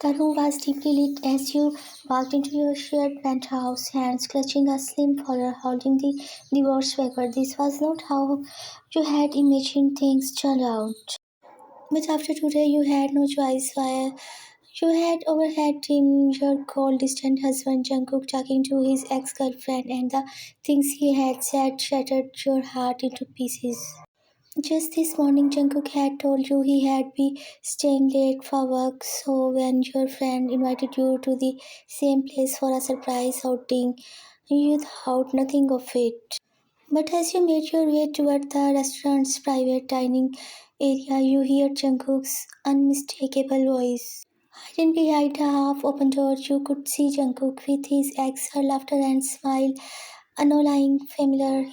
The room was deeply lit as you walked into your shared penthouse, hands clutching a slim folder holding the divorce paper. This was not how you had imagined things turned out. But after today, you had no choice. While you had overheard him, your cold, distant husband Jungkook talking to his ex-girlfriend, and the things he had said shattered your heart into pieces. Just this morning, Jungkook had told you he had be staying late for work, so when your friend invited you to the same place for a surprise outing, you thought nothing of it. But as you made your way toward the restaurant's private dining area, you heard Jungkook's unmistakable voice. Hidden behind a half-open door, you could see Jungkook with his ex, her laughter and smile, annoying familiar.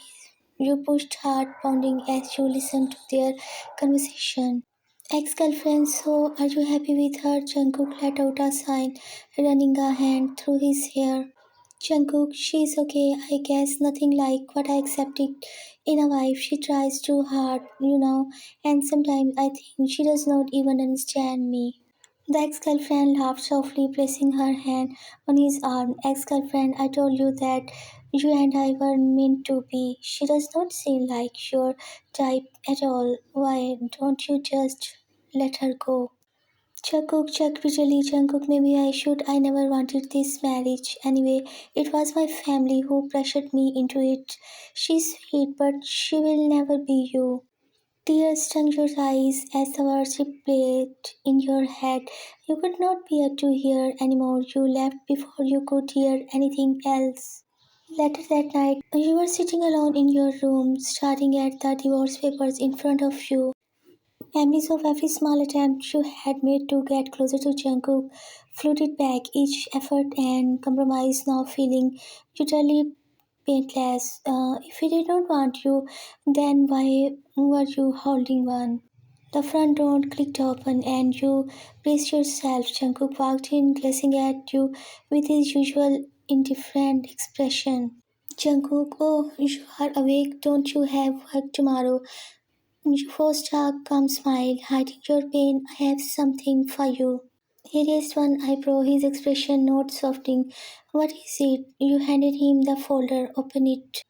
You pushed heart pounding as you listened to their conversation. Ex-girlfriend, so are you happy with her? Jungkook let out a sigh, running a hand through his hair. Jungkook, she's okay, I guess nothing like what I accepted in a wife. She tries too hard, and sometimes I think she does not even understand me. The ex-girlfriend laughed softly, placing her hand on his arm. Ex-girlfriend, I told you that you and I were meant to be. She does not seem like your type at all. Why don't you just let her go? Jungkook checked bitterly. Jungkook, maybe I should. I never wanted this marriage. Anyway, it was my family who pressured me into it. She's sweet, but she will never be you. Tears stung your eyes as the words replayed in your head. You could not bear to hear anymore. You left before you could hear anything else. Later that night, you were sitting alone in your room, staring at the divorce papers in front of you. Memories of every small attempt you had made to get closer to Jungkook floated back, each effort and compromise now feeling utterly painless. If he did not want you, then why were you holding one? The front door clicked open and you braced yourself. Jungkook walked in, gazing at you with his usual indifferent expression. Jungkook, oh, you are awake. Don't you have work tomorrow? You forced a calm smile, hiding your pain. I have something for you. He raised one eyebrow, his expression not softening. What is it? You handed him the folder. Open it.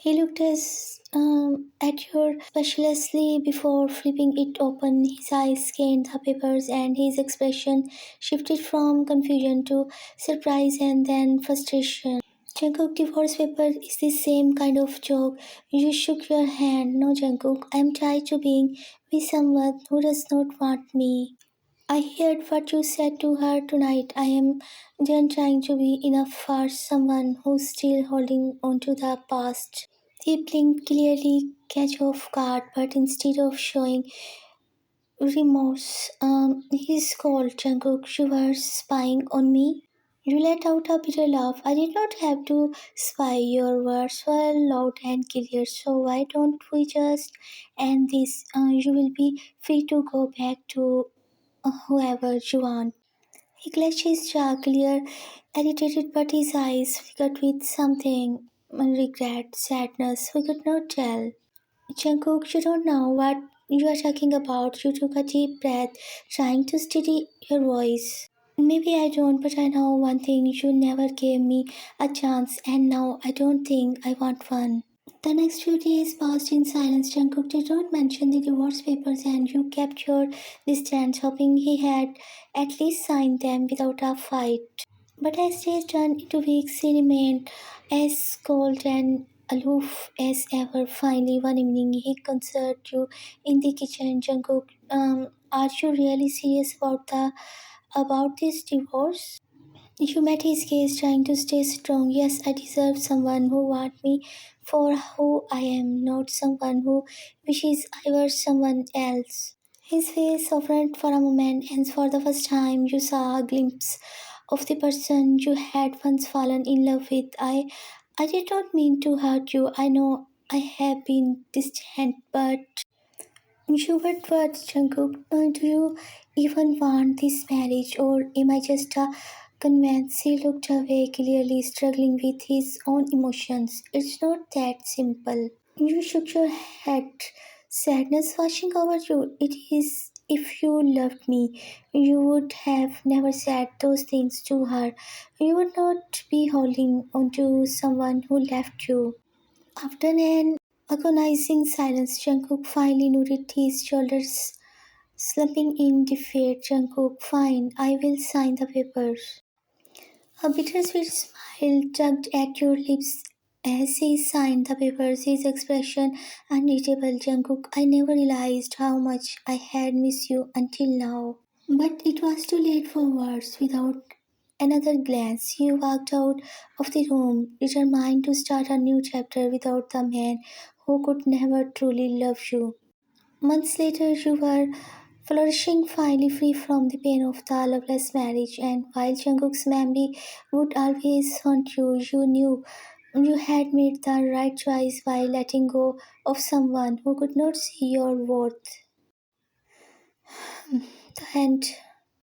He looked at you suspiciously before flipping it open. His eyes scanned the papers and his expression shifted from confusion to surprise and then frustration. Jungkook, divorce paper is the same kind of joke. You shook your hand. No, Jungkook, I am tied to being with someone who does not want me. I heard what you said to her tonight. I am done trying to be enough for someone who's still holding on to the past. He blinked clearly, catch off guard, but instead of showing remorse, he scolded Jungkook, you were spying on me. You let out a bitter laugh. I did not have to spy. Your words were loud and clear. So why don't we just end this? You will be free to go back to whoever you want. He clenched his jaw, clear, irritated, but his eyes flickered with something regret, sadness. We could not tell. Jungkook, you don't know what you are talking about. You took a deep breath, trying to steady your voice. Maybe I don't, but I know one thing. You never gave me a chance, and now I don't think I want one. The next few days passed in silence. Jungkook did not mention the divorce papers, and you kept your distance, hoping he had at least signed them without a fight. But as days turned into weeks, he remained as cold and aloof as ever. Finally, one evening, he consulted you in the kitchen. Jungkook, are you really serious about this divorce? You met his gaze, trying to stay strong. Yes, I deserve someone who wants me for who I am, not someone who wishes I were someone else. His face softened for a moment, and for the first time, you saw a glimpse of the person you had once fallen in love with. I did not mean to hurt you. I know I have been distant, but you were words, Jungkook. Do you even want this marriage, or am I just a convenience? He looked away, clearly struggling with his own emotions. It's not that simple. You shook your head, sadness washing over you. It is. if you loved me, you would have never said those things to her. You would not be holding on to someone who left you. After an agonizing silence, Jungkook finally noted his shoulders slumping in defeat. Jungkook, fine, I will sign the papers. A bittersweet smile tugged at your lips as he signed the papers, his expression unreadable. Jungkook, I never realized how much I had missed you until now. But it was too late for words. Without another glance, you walked out of the room, determined to start a new chapter without the man who could never truly love you. Months later, you were flourishing, finally free from the pain of the loveless marriage, and while Jungkook's memory would always haunt you, you knew you had made the right choice by letting go of someone who could not see your worth. The end.